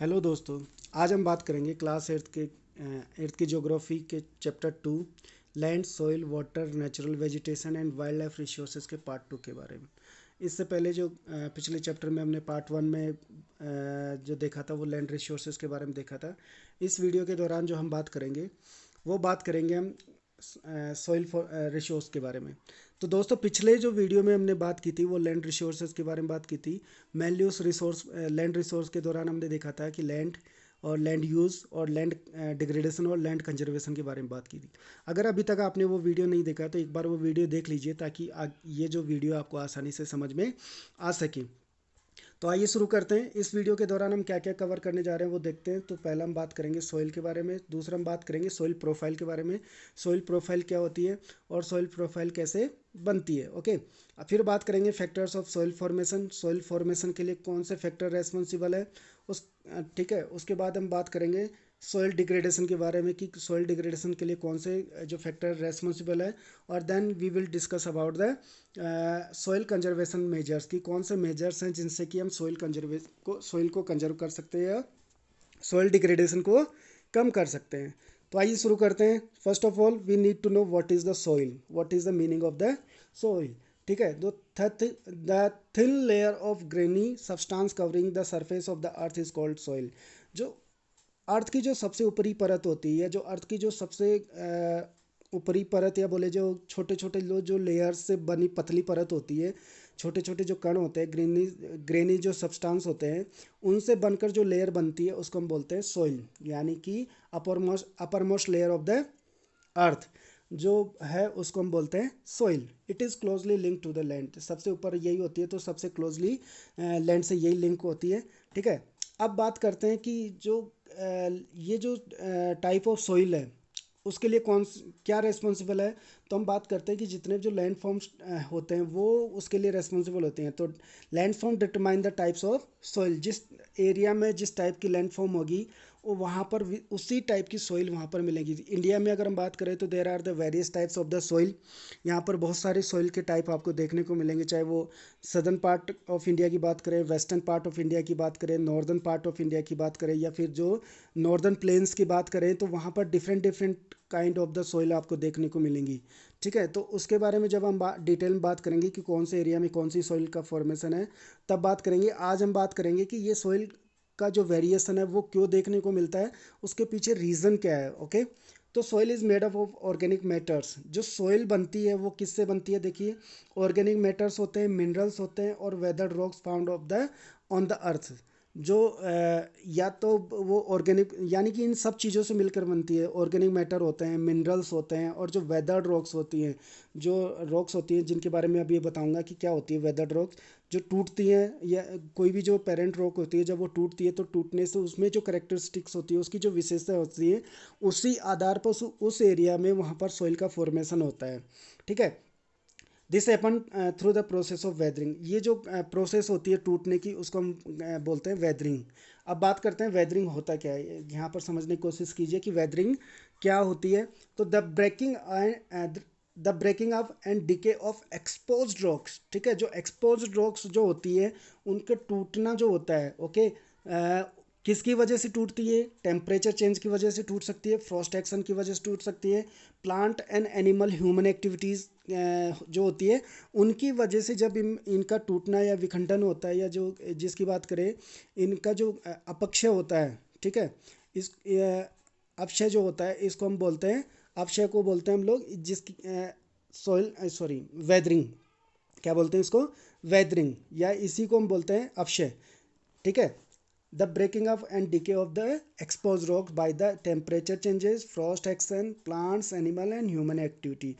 Hello दोस्तों। आज हम बात करेंगे क्लास एट्थ की ज्योग्राफी के chapter 2 land soil water natural vegetation and wild life resources के पार्ट 2 के बारे में। इससे पहले जो पिछले चैप्टर में हमने पार्ट 1 में जो देखा था वो लैंड रिसोर्सेज के बारे में देखा था। इस वीडियो के दौरान जो हम बात करेंगे वो बात करेंगे हम सॉइल रिसोर्स के बारे में। तो दोस्तों पिछले जो वीडियो में हमने बात की थी वो लैंड रिसोर्सेज के बारे में बात की थी। मेनली उस रिसोर्स लैंड रिसोर्स के दौरान हमने देखा था कि लैंड और लैंड यूज़ और लैंड डिग्रेडेशन और लैंड कंजर्वेशन के बारे में बात की थी। अगर अभी तक आपने वो वीडियो नहीं देखा तो एक बार वो वीडियो देख लीजिए ताकि ये जो वीडियो आपको आसानी से समझ में आ सके। तो आइए शुरू करते हैं। इस वीडियो के दौरान हम क्या क्या कवर करने जा रहे हैं वो देखते हैं। तो पहला हम बात करेंगे सॉइल के बारे में, दूसरा हम बात करेंगे सॉइल प्रोफाइल के बारे में, सॉइल प्रोफाइल क्या होती है और सॉइल प्रोफाइल कैसे बनती है। ओके, फिर बात करेंगे factors of soil formation, soil formation के लिए कौन से फैक्टर रेस्पॉन्सिबल है उस ठीक है। उसके बाद हम बात करेंगे सॉइल डिग्रेडेशन के बारे में कि सॉइल डिग्रेडेशन के लिए कौन से जो फैक्टर रेस्पॉन्सिबल है। और then we will discuss about the soil conservation measures की कौन से मेजर्स हैं जिनसे कि हम सॉइल को कंजर्व कर सकते हैं या सॉइल डिग्रेडेशन को कम कर सकते हैं। तो आइए शुरू करते हैं। First of all we need to know what is the soil, what is the meaning of the soil. ठीक है, the thin layer of grainy substance covering the surface of the earth is called soil. जो earth की जो सबसे ऊपरी परत होती है, जो अर्थ की जो सबसे ऊपरी परत या बोले जो छोटे छोटे जो लेयर्स से बनी पतली परत होती है, छोटे छोटे जो कण होते हैं, ग्रेनी ग्रेनी जो सब्सटेंस होते हैं, उनसे बनकर जो लेयर बनती है उसको हम बोलते हैं सॉइल, यानी कि upper most layer of the earth जो है उसको हम बोलते हैं soil. It is closely link to the land, सबसे ऊपर यही होती है तो सबसे क्लोजली लैंड से यही लिंक होती है। ठीक है, अब बात करते हैं कि ये जो टाइप ऑफ सॉइल है उसके लिए क्या रेस्पॉन्सिबल है। तो हम बात करते हैं कि जितने जो लैंड फॉर्म्स होते हैं वो उसके लिए रेस्पॉन्सिबल होते हैं। तो land form determine the types of soil, जिस एरिया में जिस टाइप की लैंड फॉर्म होगी वो वहाँ पर उसी टाइप की सॉइल वहाँ पर मिलेगी। इंडिया में अगर हम बात करें तो there are the various types of the soil. यहाँ पर बहुत सारे सॉइल के टाइप आपको देखने को मिलेंगे, चाहे वो सदर्न पार्ट ऑफ इंडिया की बात करें, वेस्टर्न पार्ट ऑफ इंडिया की बात करें, नॉर्दर्न पार्ट ऑफ इंडिया की बात करें, या फिर जो नॉर्दर्न प्लेन्स की बात करें तो वहाँ पर different different kind of the soil आपको देखने को मिलेंगी। ठीक है, तो उसके बारे में जब हम डिटेल में बात करेंगे कि कौन से एरिया में कौन सी सॉइल का फॉर्मेशन है तब बात करेंगे। आज हम बात करेंगे कि ये सॉइल का जो वेरिएशन है वो क्यों देखने को मिलता है, उसके पीछे रीज़न क्या है। ओके, तो soil is made up of organic matters. जो सॉइल बनती है वो किससे बनती है, देखिए ऑर्गेनिक मैटर्स होते हैं, मिनरल्स होते हैं और weathered rocks found of the on the earth. जो या तो वो ऑर्गेनिक यानी कि इन सब चीज़ों से मिलकर बनती है। ऑर्गेनिक मैटर होते हैं, मिनरल्स होते हैं और जो वेदर्ड रॉक्स होती हैं, जो रॉक्स होती हैं जिनके बारे में अभी बताऊंगा कि क्या होती है वेदर्ड रॉक्स, जो टूटती हैं या कोई भी जो पेरेंट रॉक होती है जब वो टूटती है तो टूटने से उसमें जो करेक्टरिस्टिक्स होती है, उसकी जो विशेषता होती है, उसी आधार पर उस एरिया में वहाँ पर सॉइल का फॉर्मेशन होता है। ठीक है, this happen through the process of weathering. ये जो प्रोसेस होती है टूटने की उसको हम बोलते हैं वेदरिंग। अब बात करते हैं वेदरिंग होता क्या है, यहाँ पर समझने की कोशिश कीजिए कि वेदरिंग क्या होती है। तो the breaking of and decay of exposed rocks. ठीक है, जो एक्सपोज्ड रॉक्स जो होती है उनके टूटना जो होता है, ओके, किसकी वजह से टूटती है, टेम्परेचर चेंज की वजह से टूट सकती है, फ्रॉस्ट एक्शन की वजह से टूट सकती है, plant and animal human activities जो होती है उनकी वजह से जब इनका टूटना या विखंडन होता है, या जो जिसकी बात करें इनका जो अपक्षय होता है। ठीक है, इस अपक्षय जो होता है इसको हम बोलते हैं, अपक्षय को बोलते हैं हम लोग जिसकी सॉइल सॉरी वेदरिंग, क्या बोलते हैं इसको, वेदरिंग, या इसी को हम बोलते हैं अपक्षय। ठीक है, the breaking of and decay of the expose rocks by the temperature changes, frost action, plants animal and human activity.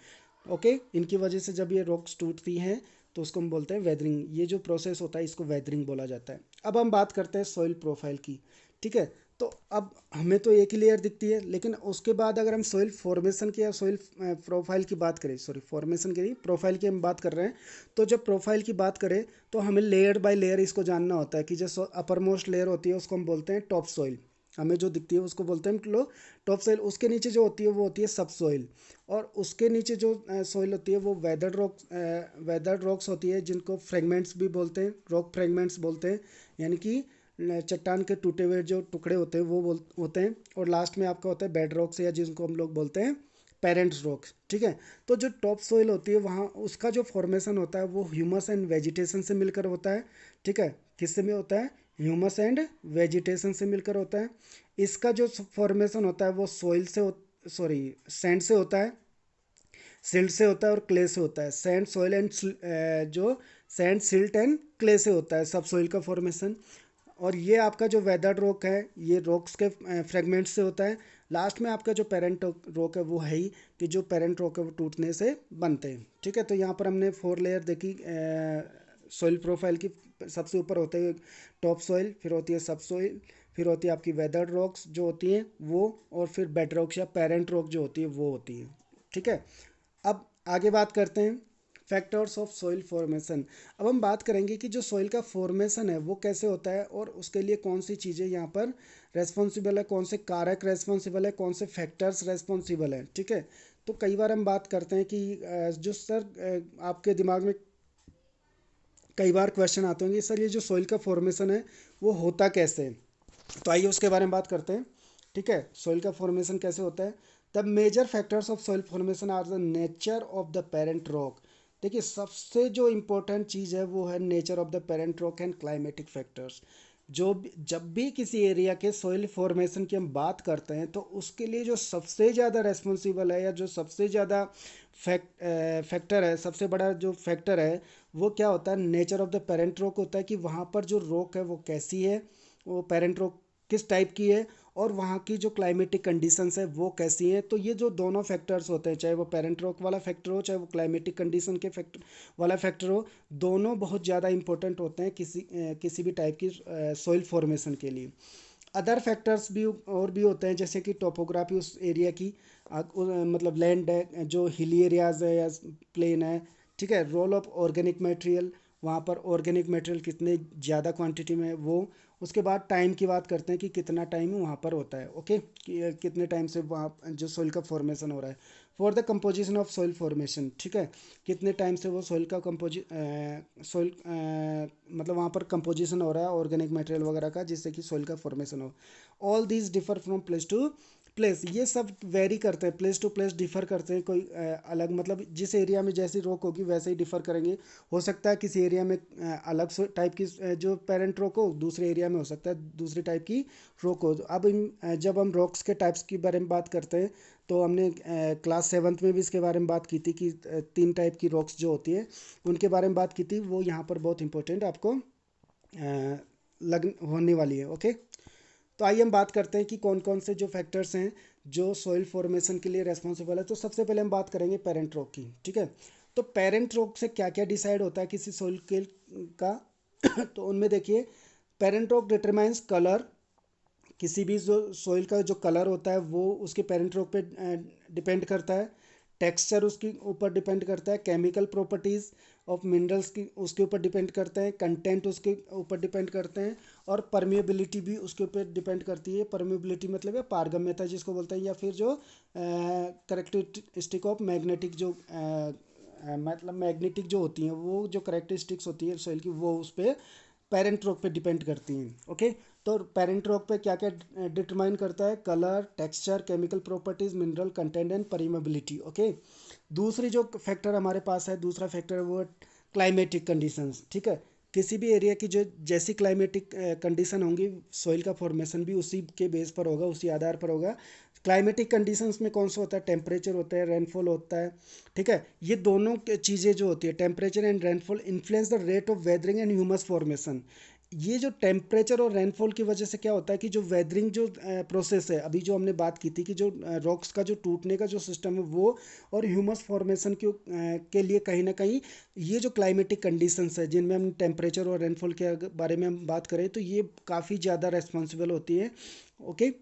Okay, इनकी वजह से जब ये रॉक्स टूटती हैं तो उसको हम बोलते हैं वेदरिंग। ये जो प्रोसेस होता है इसको वेदरिंग बोला जाता है। अब हम बात करते हैं सॉइल प्रोफाइल की। ठीक है, तो अब हमें तो एक ही लेयर दिखती है, लेकिन उसके बाद अगर हम सॉइल फॉर्मेशन की या सॉइल प्रोफाइल की बात करें, सॉरी फॉर्मेशन की नहीं, प्रोफाइल की हम बात कर रहे हैं। तो जब प्रोफाइल की बात करें तो हमें लेयर बाय लेयर इसको जानना होता है कि जो अपर मोस्ट लेयर होती है उसको हम बोलते हैं टॉप सॉइल, हमें जो दिखती है उसको बोलते हैं लोग टॉप सॉइल। उसके नीचे जो होती है वो होती है सब सॉइल, और उसके नीचे जो सॉइल होती है वो वेदर्ड रॉक्स होती है जिनको फ्रेगमेंट्स भी बोलते हैं, रॉक फ्रेगमेंट्स बोलते हैं, यानी कि चट्टान के टूटे हुए जो टुकड़े होते हैं वो होते हैं, और लास्ट में आपका होता है बेड रॉक्स, या जिनको हम लोग बोलते हैं पेरेंट रॉक्स। ठीक है, तो जो टॉप सोइल होती है वहाँ उसका जो फॉर्मेशन होता है वो ह्यूमस एंड वेजिटेशन से मिलकर होता है। ठीक है, किससे में होता है? ह्यूमस एंड वेजिटेशन से मिलकर होता है। इसका जो फॉर्मेशन होता है वो सॉइल से सॉरी सैंड से होता है, सिल्ट से होता है और क्ले से होता है। सैंड सॉइल एंड जो सैंड सिल्ट एंड क्ले से होता है सब सॉइल का फॉर्मेशन। और ये आपका जो वेदर्ड रॉक है ये रॉक्स के फ्रेगमेंट से होता है। लास्ट में आपका जो पेरेंट रॉक है वो है ही कि जो पेरेंट रॉक है वो टूटने से बनते हैं। ठीक है, तो यहाँ पर हमने 4 लेयर देखी सॉइल प्रोफाइल की। सबसे ऊपर होते हैं टॉप सॉइल, फिर होती है सब सॉइल, फिर होती है आपकी वेदर्ड रॉक्स जो होती हैं वो, और फिर बेड रॉक्स या पेरेंट रॉक जो होती है वो होती है। ठीक है, अब आगे बात करते हैं फैक्टर्स ऑफ सॉइल फॉर्मेशन। अब हम बात करेंगे कि जो सॉइल का फॉर्मेशन है वो कैसे होता है और उसके लिए कौन सी चीज़ें यहाँ पर रेस्पॉन्सिबल है, कौन से कारक रेस्पॉन्सिबल है, कौन से फैक्टर्स रेस्पॉन्सिबल हैं। ठीक है, तो कई बार हम बात करते हैं कि जो सर आपके दिमाग में कई बार क्वेश्चन आते होंगे, सर ये जो सॉइल का फॉर्मेशन है वो होता कैसे है? तो आइए उसके बारे में बात करते हैं। ठीक है, सॉइल का फॉर्मेशन कैसे होता है। The major factors of soil formation are the nature of the parent rock. देखिए सबसे जो इम्पोर्टेंट चीज़ है वो है nature of the parent rock and climatic factors. जब भी किसी एरिया के सॉइल फॉर्मेशन की हम बात करते हैं तो उसके लिए जो सबसे ज़्यादा रेस्पॉन्सिबल है या जो सबसे ज़्यादा फैक्टर है, सबसे बड़ा जो फैक्टर है वो क्या होता है? Nature of the parent rock होता है कि वहाँ पर जो रॉक है वो कैसी है, वो पेरेंट रॉक किस टाइप की है, और वहाँ की जो क्लाइमेटिक कंडीशंस है वो कैसी हैं। तो ये जो दोनों फैक्टर्स होते हैं, चाहे वो पेरेंट रॉक वाला फैक्टर हो चाहे वो क्लाइमेटिक कंडीशन के फैक्टर वाला फैक्टर हो, दोनों बहुत ज़्यादा इंपॉर्टेंट होते हैं किसी भी टाइप की सॉइल फॉर्मेशन के लिए। अदर फैक्टर्स भी और भी होते हैं, जैसे कि टोपोग्राफी उस एरिया की, मतलब लैंड है जो हिली एरियाज है या प्लेन है। ठीक है, रोल ऑफ ऑर्गेनिक मटेरियल, वहाँ पर ऑर्गेनिक मटेरियल कितने ज़्यादा क्वांटिटी में है वो। उसके बाद टाइम की बात करते हैं कि कितना टाइम वहाँ पर होता है। ओके, कितने टाइम से वहाँ जो सोइल का फॉर्मेशन हो रहा है। For the composition of soil formation, ठीक है, कितने टाइम से वो सोइल का सोइल मतलब वहाँ पर कंपोजिशन हो रहा है ऑर्गेनिक मटेरियल वगैरह का, जिससे कि सोइल का फॉर्मेशन हो। All these differ from place to place, ये सब वेरी करते हैं, प्लेस टू प्लेस डिफर करते हैं। कोई अलग मतलब जिस एरिया में जैसी रॉक होगी वैसे ही डिफर करेंगे। हो सकता है किसी एरिया में अलग टाइप की जो पेरेंट रॉक हो, दूसरे एरिया में हो सकता है दूसरी टाइप की रॉक हो। अब जब हम रॉक्स के टाइप्स के बारे में बात करते हैं तो हमने क्लास 7th में भी इसके बारे में बात की थी कि 3 टाइप की रॉक्स जो होती है उनके बारे में बात की थी। वो यहाँ पर बहुत इंपॉर्टेंट आपको लग होने वाली है। ओके, तो आइए हम बात करते हैं कि कौन कौन से जो फैक्टर्स हैं जो सॉइल फॉर्मेशन के लिए रेस्पॉन्सिबल है। तो सबसे पहले हम बात करेंगे पेरेंट रॉक की। ठीक है, तो पेरेंट रॉक से क्या क्या डिसाइड होता है किसी सॉइल के का तो उनमें देखिए, पेरेंट रॉक डिटरमाइंस कलर। किसी भी जो सॉइल का जो कलर होता है वो उसके पेरेंट रॉक पे डिपेंड करता है। टेक्सचर उसके ऊपर डिपेंड करता है। केमिकल प्रॉपर्टीज़ ऑफ मिनरल्स की उसके ऊपर डिपेंड करते हैं। कंटेंट उसके ऊपर डिपेंड करते हैं। और परमिएबिलिटी भी उसके ऊपर डिपेंड करती है। परमिएबिलिटी मतलब है पारगम्यता जिसको बोलते हैं, या फिर जो करेक्टरिस्टिक ऑफ मैग्नेटिक जो मतलब मैग्नेटिक जो होती हैं वो जो करेक्टरिस्टिक्स होती है सॉइल की वो उस पर पेरेंट रॉक पे डिपेंड करती हैं। ओके, तो पेरेंट रॉक पे क्या क्या डिटरमाइन करता है? Colour, texture, chemical properties, mineral content and permeability. Okay, दूसरी जो फैक्टर हमारे पास है, दूसरा फैक्टर वो क्लाइमेटिक कंडीशंस। ठीक है, किसी भी एरिया की जो जैसी क्लाइमेटिक कंडीशन होंगी सॉइल का फॉर्मेशन भी उसी के बेस पर होगा, उसी आधार पर होगा। क्लाइमेटिक कंडीशंस में कौन सा होता है? टेम्परेचर होता है, रेनफॉल होता है। ठीक है, ये दोनों चीज़ें जो होती है temperature and rainfall influence the rate of weathering and humus formation. ये जो टेम्परेचर और रेनफॉल की वजह से क्या होता है कि जो वेदरिंग जो प्रोसेस है, अभी जो हमने बात की थी कि जो रॉक्स का जो टूटने का जो सिस्टम है वो, और ह्यूमस फॉर्मेशन के लिए कहीं ना कहीं ये जो क्लाइमेटिक कंडीशंस है जिनमें हम टेम्परेचर और रेनफॉल के बारे में हम बात करें तो ये काफ़ी ज़्यादा रेस्पॉन्सिबल होती है। ओके,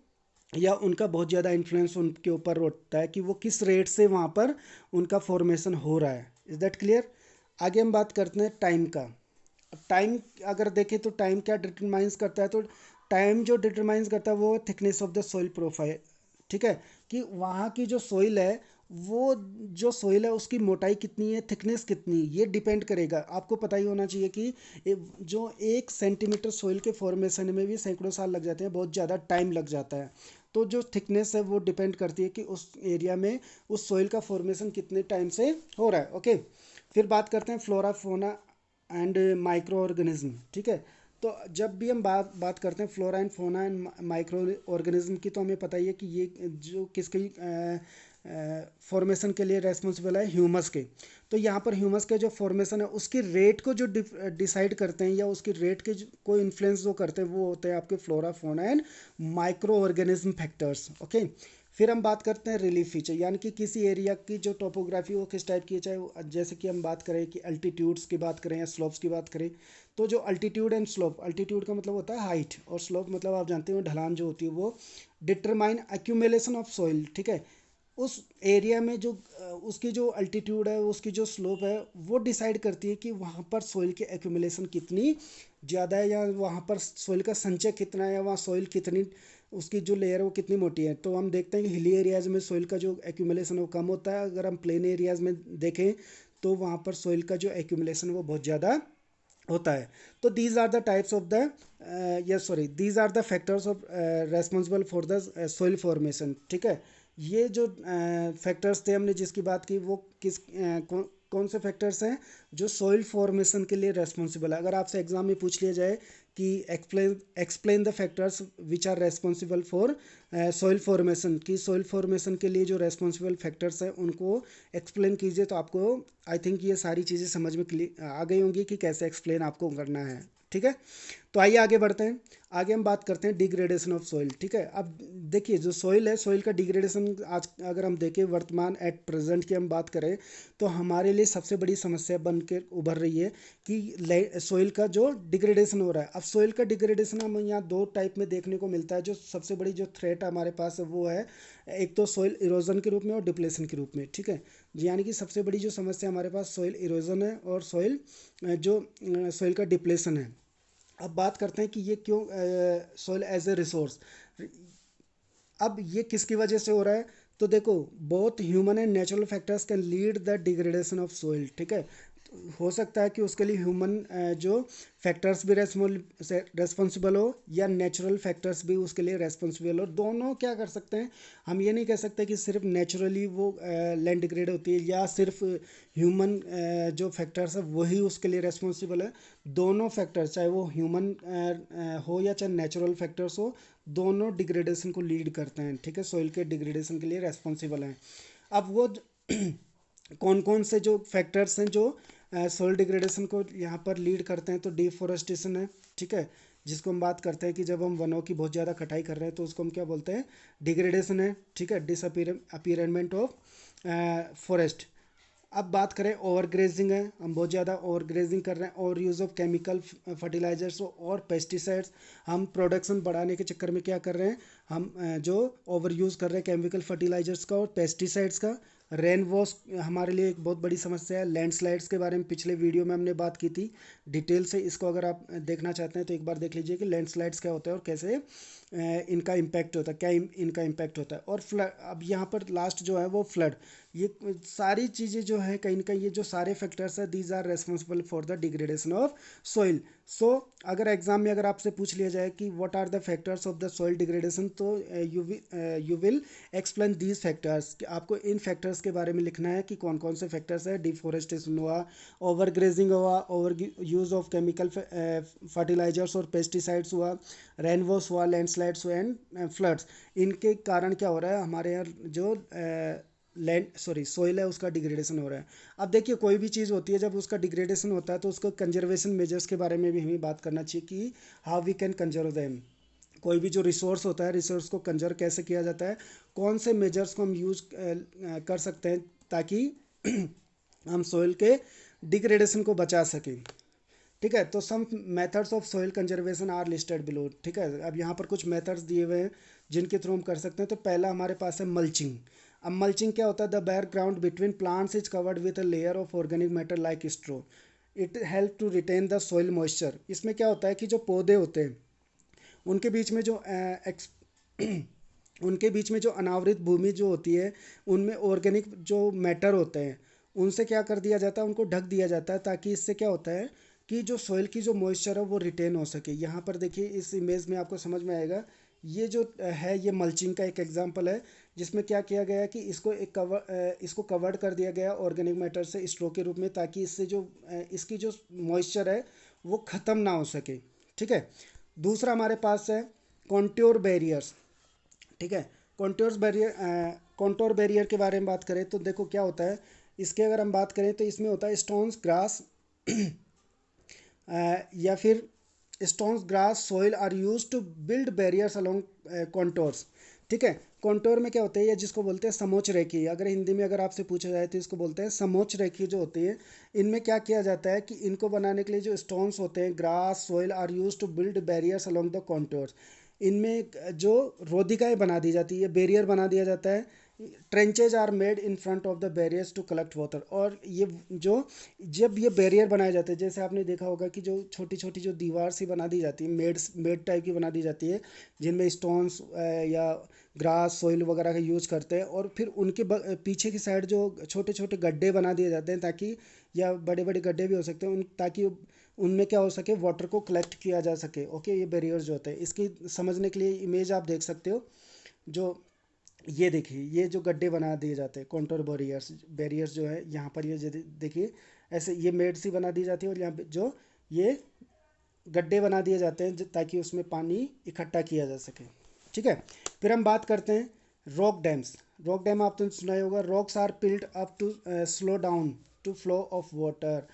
या उनका बहुत ज़्यादा इन्फ्लुएंस उनके ऊपर होता है कि वो किस रेट से वहाँ पर उनका फॉर्मेशन हो रहा है। Is that clear? आगे हम बात करते हैं टाइम का। टाइम अगर देखें तो टाइम क्या डिटरमाइंस करता है? तो टाइम जो डिटरमाइंस करता है वो thickness of the soil profile. ठीक है, कि वहाँ की जो सोइल है वो जो सोइल है उसकी मोटाई कितनी है, थिकनेस कितनी है, ये डिपेंड करेगा। आपको पता ही होना चाहिए कि जो 1 सेंटीमीटर सोइल के फॉर्मेशन में भी सैकड़ों साल लग जाते हैं, बहुत ज़्यादा टाइम लग जाता है। तो जो थिकनेस है वो डिपेंड करती है कि उस एरिया में उस सोइल का फॉर्मेशन कितने टाइम से हो रहा है। ओके, फिर बात करते हैं flora fauna and micro organism. ठीक है, तो जब भी हम बात करते हैं flora and fauna and micro organism की, तो हमें पता ही है कि ये जो किसकी फॉर्मेशन के लिए रेस्पॉन्सिबल है, ह्यूमस के। तो यहाँ पर ह्यूमस के जो फॉर्मेशन है उसकी रेट को जो डिसाइड करते हैं या उसकी रेट के को इन्फ्लुएंस जो करते हैं वो होते हैं आपके flora fauna and micro organism factors. Okay, फिर हम बात करते हैं रिलीफ फीचर, यानी कि किसी एरिया की जो टोपोग्राफी वो किस टाइप की है, चाहे जैसे कि हम बात करें कि अल्टीट्यूड्स की बात करें या स्लोप्स की बात करें। तो जो अल्टीट्यूड एंड स्लोप, अल्टीट्यूड का मतलब होता है हाइट और स्लोप मतलब आप जानते हो ढलान जो होती है, वो डिटरमाइन एक्यूमुलेशन ऑफ सॉइल। ठीक है, उस एरिया में जो उसकी जो अल्टीट्यूड है, उसकी जो स्लोप है, वो डिसाइड करती है कि वहाँ पर सॉइल की एक्यूमुलेशन कितनी ज़्यादा है या वहाँ पर सॉइल का संचय कितना है या वहाँ सॉइल कितनी, उसकी जो लेयर है वो कितनी मोटी है। तो हम देखते हैं कि हिली एरियाज़ में सॉइल का जो एक्यूमुलेशन है वो कम होता है, अगर हम प्लेन एरियाज़ में देखें तो वहाँ पर सॉइल का जो एक्यूमुलेशन है वो बहुत ज़्यादा होता है। तो these are the types of the yes sorry these are the factors of responsible for the soil formation. ठीक है, ये जो फैक्टर्स थे हमने जिसकी बात की वो कौन से फैक्टर्स हैं जो सोइल फॉर्मेशन के लिए रेस्पॉन्सिबल है। अगर आपसे एग्जाम में पूछ लिया जाए कि explain explain the factors which are responsible for soil formation, की सोइल फॉर्मेशन के लिए जो रेस्पॉन्सिबल फैक्टर्स हैं उनको एक्सप्लेन कीजिए, तो आपको आई थिंक ये सारी चीज़ें समझ में आ गई होंगी कि कैसे एक्सप्लेन आपको करना है। ठीक है, तो आइए आगे बढ़ते हैं। आगे हम बात करते हैं डिग्रेडेशन ऑफ सॉइल। ठीक है, अब देखिए जो सॉइल है, सॉइल का डिग्रेडेशन आज अगर हम देखें वर्तमान एट प्रेजेंट की हम बात करें तो हमारे लिए सबसे बड़ी समस्या बन के उभर रही है कि सॉइल का जो डिग्रेडेशन हो रहा है। अब सॉइल का डिग्रेडेशन हम यहाँ दो टाइप में देखने को मिलता है। जो सबसे बड़ी जो थ्रेट हमारे पास है वो है एक तो सॉइल इरोजन के रूप में और डिप्लेशन के रूप में। ठीक है, यानी कि सबसे बड़ी जो समस्या हमारे पास सॉइल इरोजन है और सॉइल जो सॉइल का डिप्लेशन है। अब बात करते हैं कि ये क्यों सॉइल एज ए रिसोर्स, अब ये किसकी वजह से हो रहा है। तो देखो both human and natural factors can lead the degradation of soil. ठीक है, हो सकता है कि उसके लिए ह्यूमन जो फैक्टर्स भी रेस्पॉन्सिबल हो या नेचुरल फैक्टर्स भी उसके लिए रेस्पॉन्सिबल हो। दोनों क्या कर सकते हैं, हम ये नहीं कह सकते कि सिर्फ नेचुरली वो लैंड डिग्रेड होती है या सिर्फ ह्यूमन जो फैक्टर्स है वही उसके लिए रेस्पॉन्सिबल है। दोनों फैक्टर्स चाहे वो ह्यूमन हो या चाहे नेचुरल फैक्टर्स हो, दोनों डिग्रेडेशन को लीड करते हैं। ठीक है, सॉइल के डिग्रेडेशन के लिए रेस्पॉन्सिबल हैं। अब वो कौन कौन से जो फैक्टर्स हैं जो सॉइल डिग्रेडेशन को यहाँ पर लीड करते हैं, तो डिफोरेस्टेशन है। ठीक है, जिसको हम बात करते हैं कि जब हम वनों की बहुत ज़्यादा कटाई कर रहे हैं तो उसको हम क्या बोलते हैं, डिग्रेडेशन है। ठीक है, डिसअपीयरमेंट ऑफ फॉरेस्ट। अब बात करें ओवर ग्रेजिंग है, हम बहुत ज़्यादा ओवर ग्रेजिंग कर रहे हैं, और यूज़ ऑफ केमिकल फर्टिलाइजर्स और पेस्टिसाइड्स। हम प्रोडक्शन बढ़ाने के चक्कर में क्या कर रहे हैं, हम जो ओवर यूज़ कर रहे हैं केमिकल फर्टिलाइजर्स का और पेस्टिसाइड्स का। रेन वॉश हमारे लिए एक बहुत बड़ी समस्या है। लैंडस्लाइड्स के बारे में पिछले वीडियो में हमने बात की थी डिटेल से, इसको अगर आप देखना चाहते हैं तो एक बार देख लीजिए कि लैंडस्लाइड्स क्या होता है और कैसे इनका इम्पैक्ट होता है, क्या इनका इम्पैक्ट होता है। और फ्लड, अब यहाँ पर लास्ट जो है वो फ्लड। ये सारी चीज़ें जो है कहीं ना कहीं ये जो सारे फैक्टर्स है these are responsible for the degradation of soil. So अगर एग्जाम में अगर आपसे पूछ लिया जाए कि what are the factors of the soil degradation, तो you will explain these factors, आपको इन फैक्टर्स के बारे में लिखना है कि कौन कौन से फैक्टर्स है। डिफोरेस्टेशन हुआ, ओवर ग्रेजिंग हुआ, over use of chemical fertilisers और पेस्टिसाइड्स हुआ, रेन वॉश हुआ, लैंडस्लाइड्स हुआ एंड फ्लड्स। इनके कारण क्या हो रहा है, हमारे यहाँ जो सोइल है उसका डिग्रेडेशन हो रहा है। अब देखिए कोई भी चीज़ होती है जब उसका डिग्रेडेशन होता है तो उसको कंजर्वेशन मेजर्स के बारे में भी हमें बात करना चाहिए कि how we can conserve them. कोई भी जो रिसोर्स होता है, रिसोर्स को कंजर्व कैसे किया जाता है, कौन से मेजर्स को हम यूज़ कर सकते हैं ताकि हम सोइल के डिग्रेडेशन को बचा सकें। ठीक है, तो some methods of soil conservation are listed below. ठीक है, अब यहाँ पर कुछ मेथड्स दिए हुए हैं जिनके थ्रू हम कर सकते हैं। तो पहला हमारे पास है मल्चिंग। अब मल्चिंग क्या होता है, the bare ground between plants is covered with a layer of organic matter like straw, it help to retain the soil moisture. इसमें क्या होता है कि जो पौधे होते हैं उनके बीच में जो उनके बीच में जो अनावृत भूमि जो होती है, उनमें ऑर्गेनिक जो मैटर होते हैं, उनसे क्या कर दिया जाता है, उनको ढक दिया जाता है, ताकि इससे क्या होता है कि जो सॉइल की जो मॉइस्चर है वो रिटेन हो सके। यहाँ पर देखिए इस इमेज में आपको समझ में आएगा, ये जो है ये मल्चिंग का एक एग्जांपल है, जिसमें क्या किया गया है कि इसको कवर्ड कर दिया गया ऑर्गेनिक मैटर से स्ट्रो के रूप में, ताकि इससे जो इसकी जो मॉइस्चर है वो ख़त्म ना हो सके। ठीक है। दूसरा हमारे पास है कॉन्ट्योर बैरियर्स। ठीक है। कॉन्टोर बैरियर के बारे में बात करें तो देखो क्या होता है, इसके अगर हम बात करें तो इसमें होता है स्टोन्स ग्रास या फिर stones grass soil are use to build barriers along contours. ठीक है। कॉन्टोर में क्या होता है, ये जिसको बोलते हैं समोच्च रेखी, अगर हिंदी में अगर आपसे पूछा जाए तो इसको बोलते हैं समोच्च रेखी जो होती है। इनमें क्या किया जाता है कि इनको बनाने के लिए जो स्टोन्स होते हैं grass soil are use to build barriers along the contours. इनमें जो रोधिकाएँ बना दी जाती है, बैरियर बना दिया जाता है। Trenches are made in front of the barriers to collect water. और ये जो जब ये बैरियर बनाए जाते हैं, जैसे आपने देखा होगा कि जो छोटी छोटी जो दीवार सी बना दी जाती है, मेड टाइप की बना दी जाती है, जिनमें स्टोन्स या ग्रास सॉइल वगैरह का यूज करते हैं, और फिर उनके पीछे की साइड जो छोटे छोटे गड्ढे बना दिए जाते हैं, ताकि या बड़े बड़े गड्ढे भी हो सकते हैं ताकि उनमें क्या हो सके, वाटर को कलेक्ट किया जा सके। ओके, ये बैरियर्स जो होते हैं, इसकी समझने के लिए इमेज आप देख सकते हो। जो ये देखिए, ये जो गड्ढे बना दिए जाते हैं कॉन्टोर बैरियर्स, जो है यहाँ पर, ये देखिए ऐसे ये मेड सी बना दी जाती है, और यहाँ पे जो ये गड्ढे बना दिए जाते हैं ताकि उसमें पानी इकट्ठा किया जा सके। ठीक है। फिर हम बात करते हैं रॉक डैम्स। रॉक डैम आपने सुना ही होगा। Rocks are piled up to slow down to flow of water.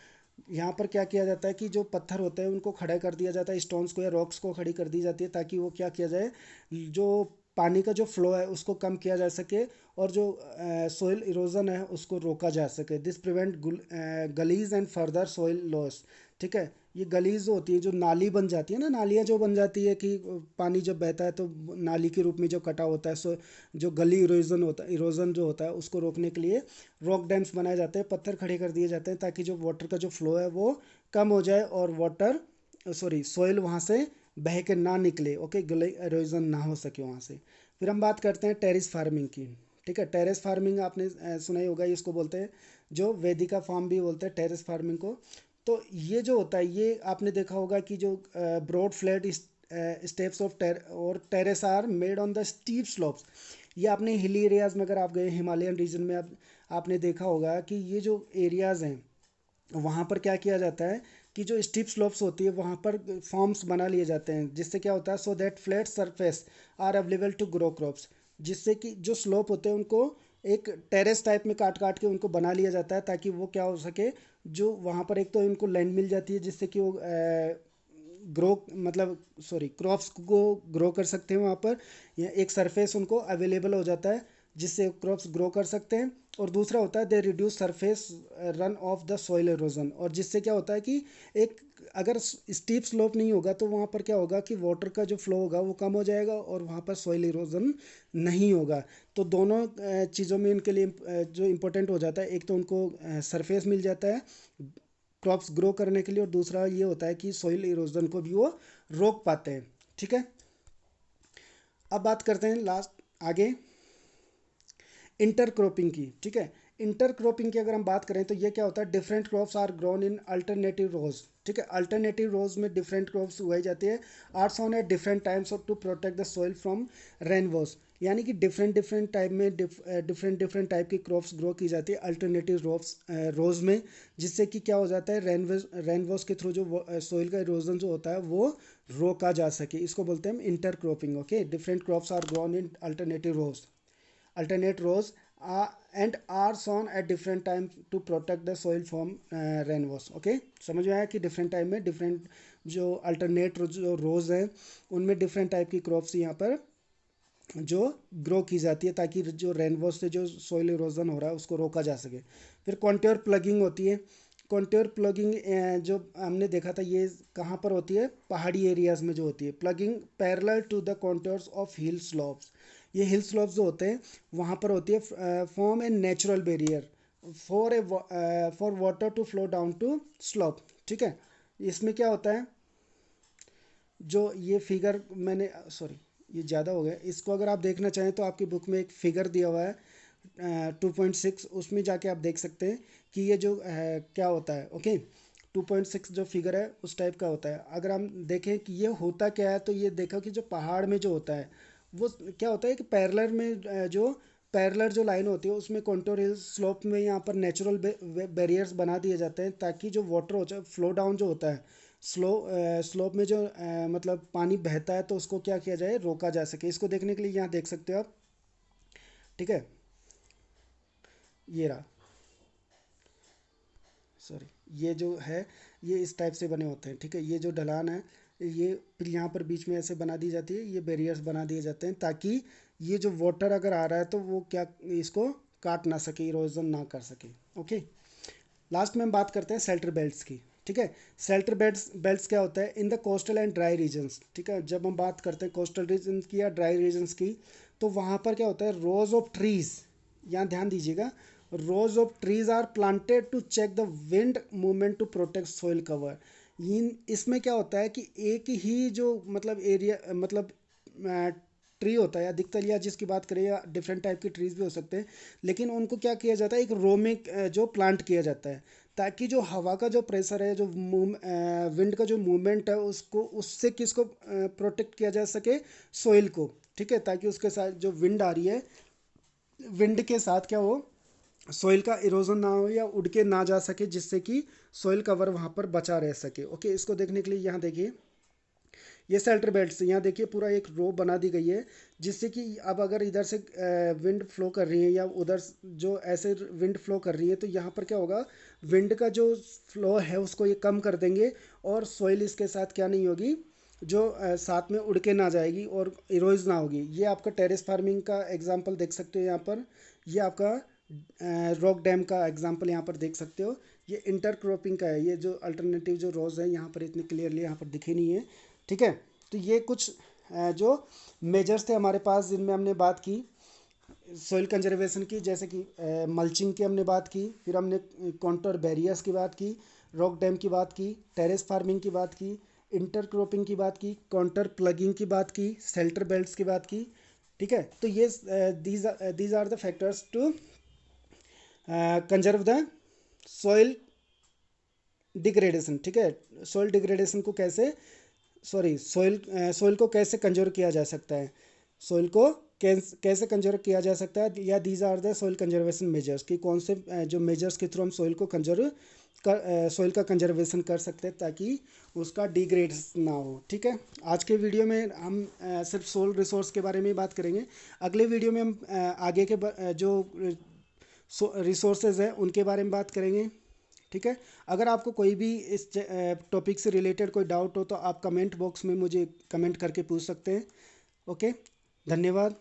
यहाँ पर क्या किया जाता है कि जो पत्थर होते हैं उनको खड़ा कर दिया जाता है, स्टोन्स को या रॉक्स को खड़ी कर दी जाती है, ताकि वो क्या किया जाए, जो पानी का जो फ्लो है उसको कम किया जा सके, और जो सोइल इरोजन है उसको रोका जा सके। This prevent gullies and further soil loss. ठीक है। ये गलीज होती है, जो नाली बन जाती है ना, नालियाँ जो बन जाती है कि पानी जब बहता है तो नाली के रूप में जो कटा होता है, सो जो गली इरोजन होता है, इरोजन जो होता है उसको रोकने के लिए रॉक डैम्स बनाए जाते हैं, पत्थर खड़े कर दिए जाते हैं, ताकि जो वाटर का जो फ्लो है वो कम हो जाए, और सॉइल वहाँ से बह के ना निकले। ओके, गली इरोजन ना हो सके वहाँ से। फिर हम बात करते हैं टेरिस फार्मिंग की। ठीक है। टेरेस फार्मिंग आपने सुना ही होगा, इसको बोलते हैं जो वेदिका फार्म भी बोलते हैं टेरेस फार्मिंग को। तो ये जो होता है, ये आपने देखा होगा कि जो broad flat steps of terrace are made on the steep slopes. ये आपने हिली एरियाज में अगर आप गए, हिमालयन रीजन में, आपने देखा होगा कि ये जो एरियाज हैं वहाँ पर क्या किया जाता है कि जो स्टीप स्लोप्स होती है वहाँ पर फॉर्म्स बना लिए जाते हैं, जिससे क्या होता है, so that flat surface are available to grow crops. जिससे कि जो स्लोप होते हैं उनको एक टेरेस टाइप में काट काट के उनको बना लिया जाता है, ताकि वो क्या हो सके, जो वहाँ पर एक तो उनको लैंड मिल जाती है, जिससे कि वो ग्रो मतलब सॉरी क्रॉप्स को ग्रो कर सकते हैं वहाँ पर, या एक सरफेस उनको अवेलेबल हो जाता है जिससे क्रॉप्स ग्रो कर सकते हैं। और दूसरा होता है they reduce surface run of the soil erosion. और जिससे क्या होता है कि एक अगर स्टीप स्लोप नहीं होगा तो वहाँ पर क्या होगा कि वाटर का जो फ्लो होगा वो कम हो जाएगा, और वहाँ पर सॉइल इरोजन नहीं होगा। तो दोनों चीज़ों में इनके लिए जो इम्पोर्टेंट हो जाता है, एक तो उनको सरफेस मिल जाता है क्रॉप्स ग्रो करने के लिए, और दूसरा ये होता है कि सॉइल इरोजन को भी वो रोक पाते हैं। ठीक है। अब बात करते हैं लास्ट आगे इंटरक्रॉपिंग की। ठीक है। इंटरक्रॉपिंग की अगर हम बात करें तो ये क्या होता है, different crops are grown in alternative rows. ठीक है। अल्टरनेटिव रोज में डिफरेंट क्रॉप्स उगाई जाती है, are sown at different times of to protect the soil from rainwash. यानी कि डिफरेंट डिफरेंट टाइप में डिफरेंट डिफरेंट टाइप की क्रॉप्स ग्रो की जाती है अल्टरनेटिव रोज में, जिससे कि क्या हो जाता है, रेनवॉश के थ्रू जो सॉइल का इरोजन जो होता है वो रोका जा सके। इसको बोलते हैं हम intercropping. Okay, different crops are grown in alternative rows, alternate rows and are sown at different times to protect the soil from rainwash। Okay, समझ में आया कि डिफरेंट टाइम में डिफरेंट जो अल्टरनेट जो रोज हैं उनमें डिफरेंट टाइप की क्रॉप्स यहाँ पर जो ग्रो की जाती है, ताकि जो रेनवॉश से जो सॉइल इरोजन हो रहा है उसको रोका जा सके। फिर कॉन्ट्योर प्लगिंग होती है। कॉन्ट्योर प्लगिंग जो हमने देखा था ये कहाँ पर होती है, पहाड़ी एरियाज में जो होती है। Ploughing parallel to the contours of hill slopes. ये हिल स्लोप्स जो होते हैं वहाँ पर होती है form a natural barrier for water to flow down to slope. ठीक है। इसमें क्या होता है, जो ये फिगर मैंने सॉरी ये ज़्यादा हो गया। इसको अगर आप देखना चाहें तो आपकी बुक में एक फिगर दिया हुआ है 2.6, उसमें जाके आप देख सकते हैं कि ये जो क्या होता है। ओके, 2.6 जो फिगर है उस टाइप का होता है। अगर हम देखें कि ये होता क्या है, तो ये देखो कि जो पहाड़ में जो होता है वो क्या होता है कि पैरेलल में जो पैरेलल जो लाइन होती है उसमें कंटूर हिल स्लोप में यहाँ पर नेचुरल बैरियर्स बना दिए जाते हैं, ताकि जो वाटर होता है फ्लो डाउन जो होता है स्लोप में जो मतलब पानी बहता है, तो उसको क्या किया जाए, रोका जा सके। इसको देखने के लिए यहाँ देख सकते हो आप। ठीक है, ये रहा, सॉरी, ये जो है ये इस टाइप से बने होते हैं। ठीक है, ये जो ढलान है ये फिर यहाँ पर बीच में ऐसे बना दी जाती है, ये बैरियर्स बना दिए जाते हैं, ताकि ये जो वाटर अगर आ रहा है तो वो क्या इसको काट ना सके, इरोजन ना कर सके। ओके, लास्ट में हम बात करते हैं शेल्टर बेल्ट्स की। ठीक है, शेल्टर बेल्ट्स क्या होता है, in the coastal and dry regions. ठीक है, जब हम बात करते हैं कोस्टल रीजन की या ड्राई रीजन्स की, तो वहाँ पर क्या होता है, रोज ऑफ ट्रीज, यहाँ ध्यान दीजिएगा, rows of trees are planted to check the wind movement to protect soil cover. इन इसमें क्या होता है कि एक ही जो मतलब एरिया मतलब ट्री होता है, अधिकतर या जिसकी बात करें या डिफरेंट टाइप के ट्रीज भी हो सकते हैं, लेकिन उनको क्या किया जाता है, एक रो में जो प्लांट किया जाता है, ताकि जो हवा का जो प्रेशर है, जो विंड का जो मूवमेंट है, उसको उससे किसको प्रोटेक्ट किया जा सके, सोइल को। ठीक है, ताकि उसके साथ जो विंड आ रही है, विंड के साथ क्या हो, सोइल का इरोजन ना हो या उड़ के ना जा सके, जिससे कि सोइल कवर वहाँ पर बचा रह सके। ओके, इसको देखने के लिए यहाँ देखिए, ये शेल्टर बेल्ट से यहाँ देखिए पूरा एक रो बना दी गई है, जिससे कि अब अगर इधर से विंड फ्लो कर रही है या उधर जो ऐसे विंड फ्लो कर रही है, तो यहाँ पर क्या होगा, विंड का जो फ्लो है उसको ये कम कर देंगे, और सॉइल इसके साथ क्या नहीं होगी, जो साथ में उड़ के ना जाएगी और इरोज ना होगी। ये आपका टेरेस फार्मिंग का एग्जाम्पल देख सकते हो यहाँ पर, ये आपका रॉक डैम का एग्जाम्पल यहाँ पर देख सकते हो। ये इंटरक्रॉपिंग का है, ये जो अल्टरनेटिव जो रोज है यहाँ पर इतनी क्लियरली यहाँ पर दिखी नहीं है। ठीक है, तो ये कुछ जो मेजर्स थे हमारे पास, जिनमें हमने बात की सोइल कंजर्वेशन की, जैसे कि मल्चिंग की हमने बात की, फिर हमने कॉन्टोर बैरियर्स की बात की, रॉक डैम की बात की, टेरेस फार्मिंग की बात की, इंटरक्रॉपिंग की बात की, काउंटर प्लगिंग की बात की, शेल्टर बेल्ट्स की बात की। ठीक है, तो ये these are the factors to conserve the soil degradation. ठीक है, सॉइल डिग्रेडेशन को कैसे, सॉरी, सोइल को कैसे कंजर्व किया जा सकता है, सोइल को कैसे कंजर्व किया जा सकता है, या these are the soil conservation measures, कि कौन से जो मेजर्स के थ्रू हम सोइल को कंजर्व कर सोइल का कंजर्वेशन कर सकते हैं, ताकि उसका डिग्रेड ना हो। ठीक है, आज के वीडियो में हम सिर्फ सोइल रिसोर्स के बारे में ही बात करेंगे। अगले वीडियो में हम आगे के जो रिसोर्सेज हैं उनके बारे में बात करेंगे। ठीक है, अगर आपको कोई भी इस टॉपिक से रिलेटेड कोई डाउट हो तो आप कमेंट बॉक्स में मुझे कमेंट करके पूछ सकते हैं। ओके, धन्यवाद।